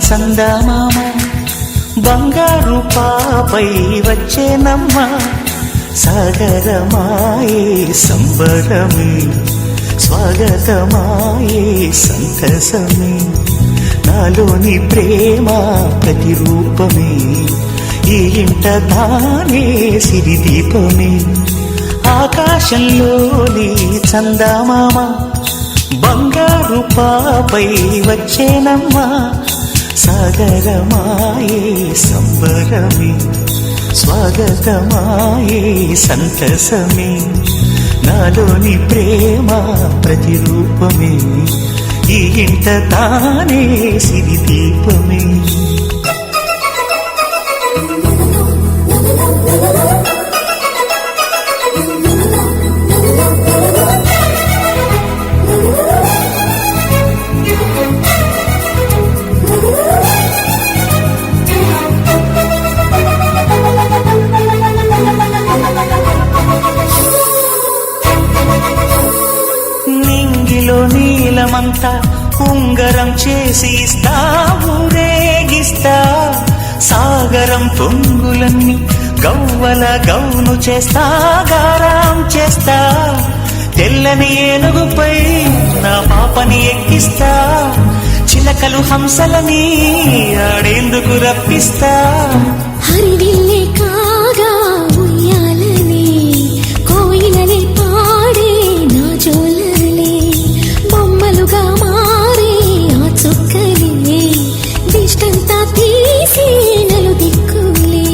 చందమామ బంగారు పాపై వచ్చేనమ్మ సాగరమాయే సంబరమే స్వాగతమాయే సంతసమే నాలోని ప్రేమ ప్రతిరూపమే ఈ ఇంట తానే సిరిదీపమే ఆకాశంలోని చందమామ బంగారు పాపై వచ్చేనమ్మా సాగరమాయే సంబరమే స్వాగతమాయే సంతసమే నాలోని ప్రేమ ప్రతిరూపమే ఈ ఇంట తానే సిరిదీపమే నీలమంతా ఉంగరం చేసి ఇస్తా ఊరేగిస్తా సాగరం పొంగులన్నీ గవ్వల గౌను చేస్తా గారం చేస్తా తెల్లని ఏనుగుపై నా పాపని ఎక్కిస్తా చిలకలు హంసలని ఆడేందుకు రప్పిస్తా హరివిల్లే కాగా ఉయ్యాలని కోయిలనే పాడే నా జోలలే బొమ్మలుగా మారే ఆ చుక్కలే దిష్టంతా తీసి నలు దిక్కులే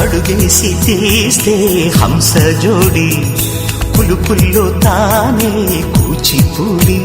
అడుగేసి తీస్తే హంస జోడి పులుపుల్లో తానే కూచిపూడి